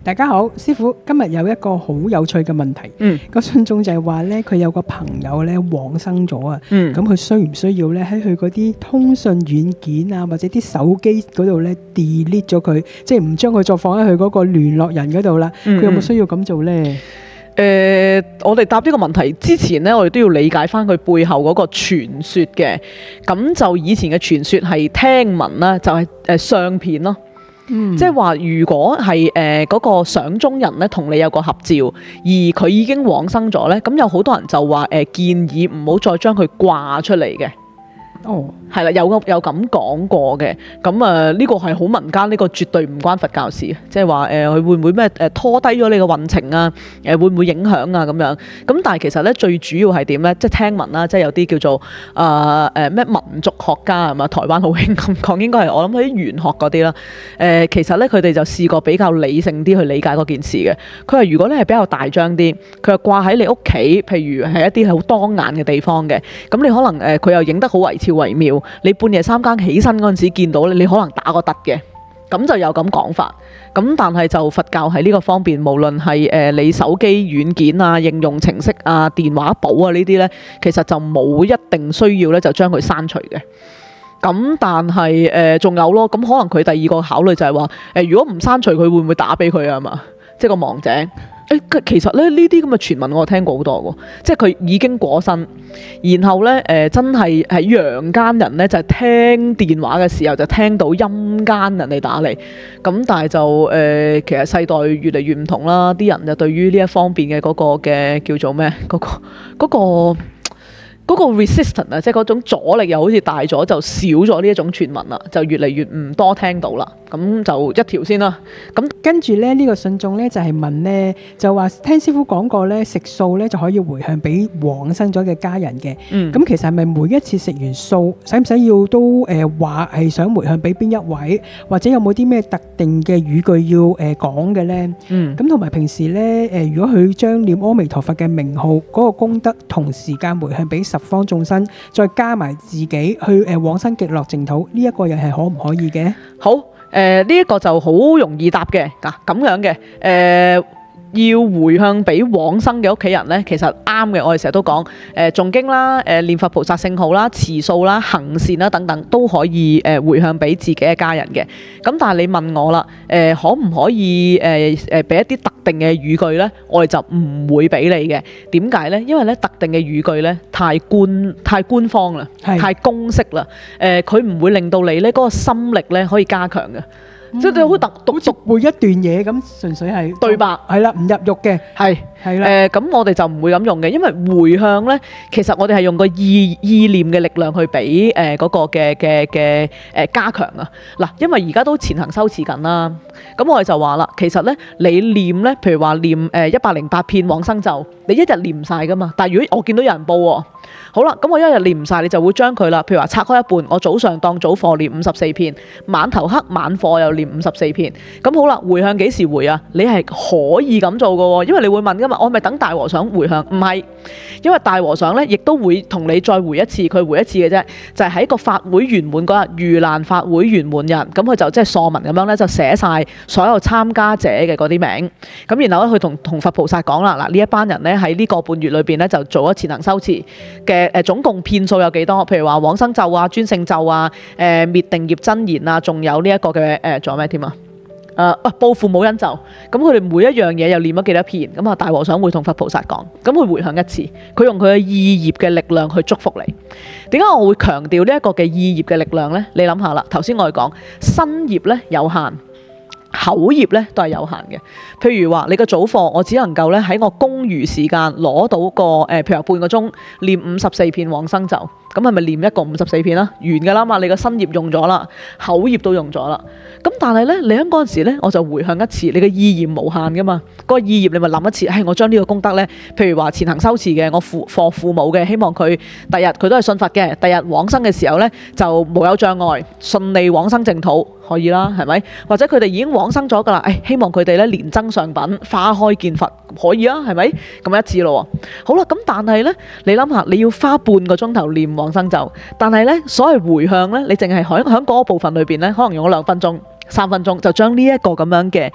大家好，師傅，今日有一個好有趣嘅問題。個信眾就係話咧，佢有個朋友咧往生咗啊。咁佢需唔需要咧喺佢嗰啲通訊軟件啊，或者啲手機嗰度咧 delete 咗佢，即係唔將佢再放喺佢嗰個聯絡人嗰度啦？佢有冇需要咁做咧？我哋答呢個問題之前呢，我哋都要理解翻佢背後嗰個傳說嘅。咁就以前嘅傳說係聽聞啦，就係相片咯。即係話，如果係嗰個相中人咧，同你有個合照，而佢已經往生咗咧，咁有好多人就話建議唔好再將佢掛出嚟嘅。係啦，有咁講過嘅。咁呢個係好民間，呢個絕對唔關佛教事。即係話佢會唔會咩拖低咗你個運程啊？會唔會影響啊？咁樣。咁但係其實咧最主要係點咧？即係聽聞啦，即係有啲叫做咩民族學家係嘛？台灣好興咁講，應該係我諗啲玄學嗰啲啦。其實咧佢哋就試過比較理性啲去理解嗰件事嘅。佢話如果咧係比較大張啲，佢係掛喺你屋企，譬如係一啲好當眼嘅地方嘅，咁你可能佢又影得好惟肖惟妙，你半夜三更起身嗰陣時見到咧，你可能打個突嘅，咁就有咁講法。咁但係就佛教喺呢個方面，無論係你手機軟件啊、應用程式啊、電話簿啊呢啲咧，其實就冇一定需要咧就將佢刪除嘅。咁但係仲有咯，咁可能佢第二個考慮就係話如果唔刪除佢，會唔會打俾佢啊嘛？即係個亡者。其實咧呢啲咁嘅傳聞我聽過好多喎，即係佢已經過身，然後咧真係喺陽間人咧就係聽電話嘅時候就聽到陰間人哋打嚟，咁但係就其實世代越嚟越唔同啦，啲人就對於呢一方面嘅嗰個嘅叫做咩嗰個 resistance 啊，即係嗰種阻力又好似大咗，就少咗呢一種傳聞啦，就越嚟越唔多聽到啦。咁就一條先啦。咁跟住咧呢個信眾咧就係問咧，就話聽師傅講過咧，食素咧就可以回向俾往生咗嘅家人嘅。咁其實係咪每一次食完素，使唔使要都話係想回向俾邊一位，或者有冇啲咩特定嘅語句要講嘅咧？咁同埋平時咧如果佢將念阿彌陀佛嘅名號嗰個功德同時間回向俾十方眾生，再加埋自己去往生極樂淨土，呢一個又係可唔可以嘅？好，呢一個就好容易答嘅，咁樣嘅，要回向俾往生嘅屋企人呢，其實啱嘅。我哋成日都講誦經啦、念佛菩薩聖號啦、持素啦、行善啦等等，都可以回向俾自己嘅家人嘅。咁但係你問我啦，可唔可以俾一啲特定嘅語句呢？我哋就唔會俾你嘅。點解呢？因為咧特定嘅語句呢，太官方啦，太公式啦。佢唔會令到你呢嗰個心力呢可以加強嘅。即係好讀每一段嘢咁，純粹係對白，係啦，唔入肉嘅，係啦。咁我哋就唔會咁用嘅，因為回向咧，其實我哋係用個意念嘅力量去俾嗰個嘅加強啊。嗱，因為而家都前行修持緊啦，咁我哋就話啦，其實咧你念咧，譬如話念108遍往生咒，你一日念唔晒噶嘛。但係如果我見到有人報喎，好啦，咁我一日念唔晒，你就會將佢啦，譬如話拆開一半，我早上當早課念54片，晚頭黑晚課又念54片。咁好啦，回向幾時回啊？你係可以咁做噶喎，因為你會問噶嘛，我係咪等大和尚回向？唔係，因為大和尚咧亦都會同你再回一次，佢回一次嘅啫，就係喺個法會圓滿嗰日，盂蘭法會圓滿日，咁佢就即係疏文咁樣咧，就寫晒所有參加者嘅嗰啲名，咁然後咧佢同佛菩薩講啦，嗱呢一班人咧喺呢個半月裏邊咧就做咗前行修持嘅。總共片數有幾多？譬如話往生咒啊、專勝咒啊、滅定業真言啊，仲有呢一個嘅仲有咩添啊？報父母恩咒。咁佢哋每一樣嘢又念咗幾多片？咁啊大和尚會同佛菩薩講，咁佢回向一次，佢用佢嘅意業嘅力量去祝福你。點解我會強調呢一個嘅意業嘅力量呢？你諗下啦，頭先我哋講身業咧有限。口業咧都係有限嘅，譬如話你個早課，我只能夠咧喺我公餘時間攞到個譬如話半個鐘念54片往生咒，咁係咪念一個54片啦？完㗎啦嘛，你個身業用咗啦，口業都用咗啦。咁但係咧，你喺嗰陣時咧，我就回向一次，你嘅意業無限㗎嘛，嗰個意業你咪諗一次，我將呢個功德咧，譬如話前行修持嘅，我課父母嘅，希望佢第日佢都係信佛嘅，第日往生嘅時候咧就無有障礙，順利往生淨土。可以啦，係咪？或者佢哋已經往生咗㗎啦，希望佢哋咧連增上品，花開見佛，可以啊，係咪？咁一次咯。好啦，咁但係咧，你諗下，你要花半個鐘頭念往生咒，但係咧，所謂回向咧，你淨係喺嗰個部分裏邊咧，可能用咗2分鐘、3分鐘，就將呢一個咁樣嘅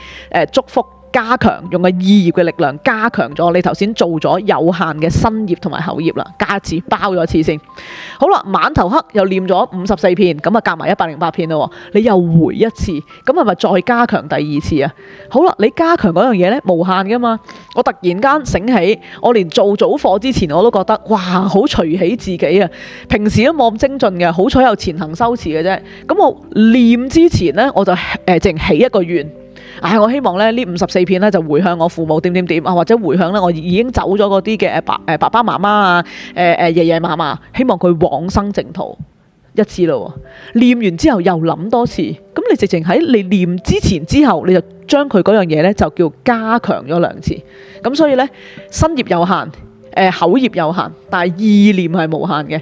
祝福加強，用個意業嘅力量加強咗你頭先做咗有限嘅身業同埋口業啦，加一次包咗一次先。好啦，晚頭黑又念咗54片，咁啊夾埋108片咯，你又回一次，咁係咪再加強第二次啊？好啦，你加強嗰樣嘢咧無限噶嘛，我突然間醒起，我連做早課之前我都覺得哇好隨喜自己啊，平時都冇咁精進嘅，好彩有前行修持嘅啫。咁我念之前咧，我就淨起一個願。我希望咧呢54片咧就回向我父母點點點啊，或者回向咧我已經走咗嗰啲嘅爸爸媽媽啊，爺爺嫲嫲，希望佢往生淨土一次咯。念完之後又諗多次，咁你直情喺你念之前之後，你就將佢嗰樣嘢咧就叫加強咗2次。咁所以咧身業有限。口業有限，但係意念係無限嘅。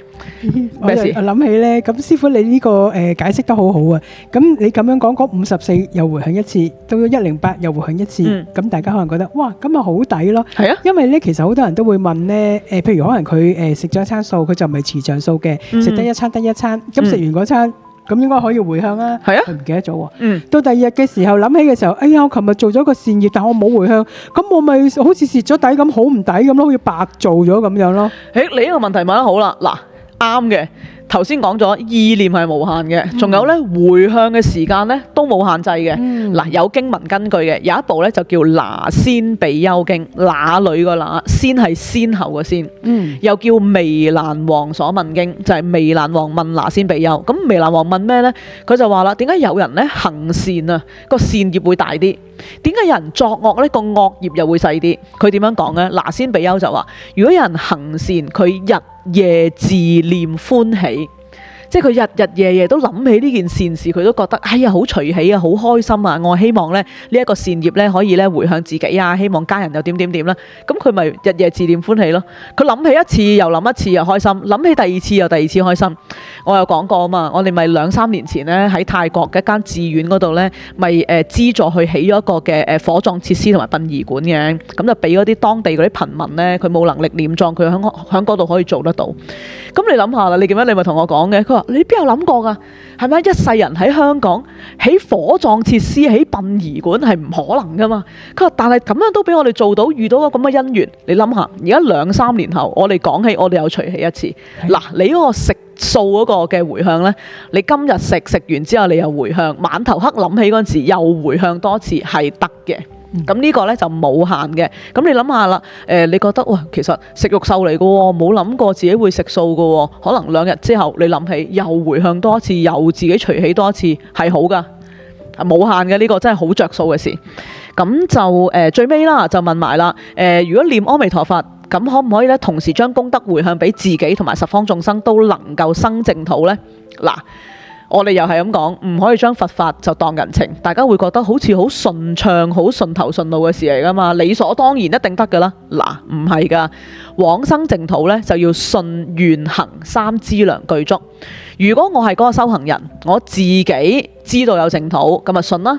咩事？我諗起咧，咁師傅你呢個解釋得好好啊！咁你咁樣講嗰54又回向一次，到咗108又回向一次，咁大家可能覺得哇，咁啊好抵咯。係啊，因為咧其實好多人都會問咧，譬如可能佢食咗一餐素，佢就唔係持像素嘅，食得一餐得一餐，咁食完嗰餐。咁應該可以回向啊！係啊，佢唔記得咗喎。到第二日嘅時候諗起嘅時候，哎呀，我琴日做咗個善業，但我冇回向，咁我咪好似蝕咗底咁，好唔抵咁咯，好似白做咗咁樣咯。你呢個問題問得好啦，嗱，啱嘅。頭先講咗意念係無限嘅，仲有咧回向嘅時間咧都冇限制嘅。嗱，有經文根據嘅，有一部咧就叫《拿先比丘經》，那裏個那，先係先後個先，又叫《彌蘭王所問經》，就係彌蘭王問拿先比丘。咁彌蘭王問咩咧？佢就話啦，點解有人咧行善啊個善業會大啲？點解有人作惡咧個惡業又會細啲？佢點樣講咧？拿先比丘就話：如果有人行善，佢日夜自念歡喜，即係佢日日夜夜都諗起呢件善事，佢都覺得哎呀好隨喜啊，好開心啊！我希望咧呢一個善業咧可以咧回向自己啊，希望家人又點點點啦。咁佢咪日夜自念歡喜咯？佢諗起一次又諗一次又開心，諗起第二次又第二次開心。我有講過啊嘛，我哋咪2-3年前咧喺泰國一間寺院嗰度咧，咪資助去起咗一個嘅火葬設施同埋殯儀館嘅，咁就俾嗰啲當地嗰啲貧民咧，佢冇能力殮葬，佢喺嗰度可以做得到。咁你諗下啦，你點解你咪同我講嘅？佢話你邊有諗過㗎？係咪一世人喺香港起火葬設施、起殯儀館係唔可能㗎嘛？佢話但係咁樣都俾我哋做到，遇到個咁嘅因緣。你諗下，而家2-3年後，我哋講起，我哋又隨起一次。嗱，你嗰個食素嗰個嘅回向呢，你今日食完之後，你又回向，晚頭黑諗起嗰陣時又回向多次，係得嘅。咁呢個呢就冇限嘅。咁你諗下啦，你覺得哇，其實食肉獸嚟嘅喎，冇諗過自己會食素嘅喎，可能2日之後你諗起又回向多次，又自己隨起多次，係好噶，冇限嘅，呢個真係好着數嘅事。咁就最尾啦，就問埋啦，如果念阿彌陀佛，咁可唔可以咧同時將功德回向俾自己同埋十方眾生都能夠生淨土呢？嗱，我哋又係咁講，唔可以將佛法就當人情，大家會覺得好似好順暢、好順頭順路嘅事嚟噶嘛，理所當然一定得噶啦。嗱，唔係噶，往生淨土呢，就要信願行3資糧具足。如果我係嗰個修行人，我自己知道有淨土，咁咪信啦。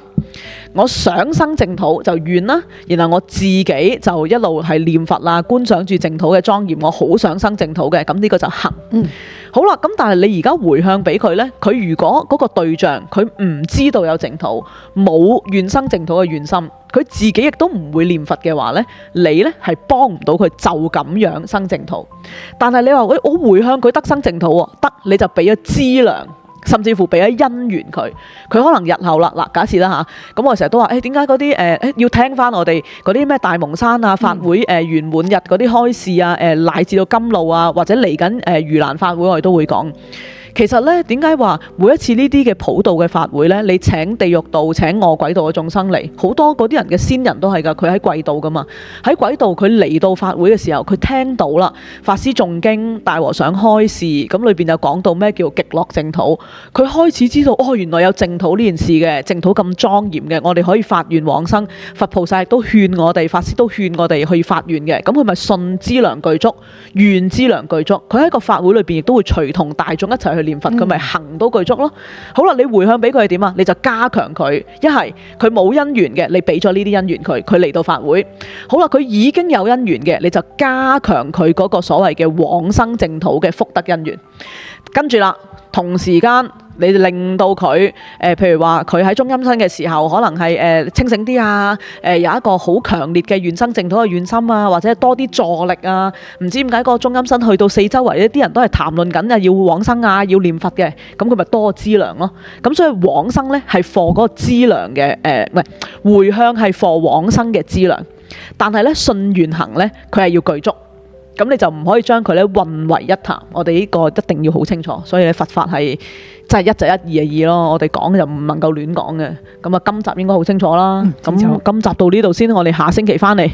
我想生淨土就願啦，然後我自己就一路係念佛啦，觀想住淨土嘅莊嚴，我好想生淨土嘅，咁呢個就行。好啦，咁但係你而家回向俾佢呢，佢如果嗰個對象佢唔知道有淨土，冇願生淨土嘅願心，佢自己亦都唔會念佛嘅話呢，你呢係幫唔到佢就咁樣生淨土。但係你話喂，我回向佢得生淨土喎，得，你就俾咗資糧。甚至乎俾咗因緣佢可能日後啦，嗱，假設啦嚇，咁我成日都話，點解嗰啲要聽翻我哋嗰啲咩大蒙山啊法會圓滿日嗰啲開示啊，乃至到甘露啊，或者嚟緊盂蘭法會，我哋都會講。其實咧，點解話每一次呢啲嘅普渡嘅法會咧，你請地獄道、請餓鬼道嘅眾生嚟，好多嗰啲人嘅先人都係㗎，佢喺鬼道㗎嘛，喺鬼道佢嚟到法會嘅時候，佢聽到啦，法師誦經、大和尚開示，咁裏邊有講到咩叫極樂淨土，佢開始知道哦，原來有淨土呢件事嘅，淨土咁莊嚴嘅，我哋可以發願往生，佛菩薩亦都勸我哋，法師都勸我哋去發願嘅，咁佢咪信資糧具足、願資糧具足，佢喺個法會裏邊亦都會隨同大眾一齊去念佛，佢咪行到具足咯。好啦，你回向俾佢係點啊？你就加強佢，一係佢冇因緣嘅，你俾咗呢啲因緣佢嚟到法會。好啦，佢已經有因緣嘅，你就加強佢嗰個所謂嘅往生淨土嘅福德因緣。跟住啦，同時間你令到佢譬如話佢喺中陰身嘅時候，可能係清醒啲啊，有一個好強烈嘅願生淨土嘅願心啊，或者多啲助力啊，唔知點解嗰個中陰身去到四周圍呢啲人都係談論緊啊，要往生啊，要念佛嘅，咁佢咪多個資糧咯。咁所以往生咧係課嗰個資糧嘅唔係回向係課往生嘅資糧，但係咧信願行咧佢係要具足。咁你就唔可以將佢咧混為一談，我哋呢個一定要好清楚。所以咧佛法係真係一就一，二就二咯。我哋講就唔能夠亂講嘅。咁啊，今集應該好清楚啦。咁今集到呢度先，我哋下星期翻嚟。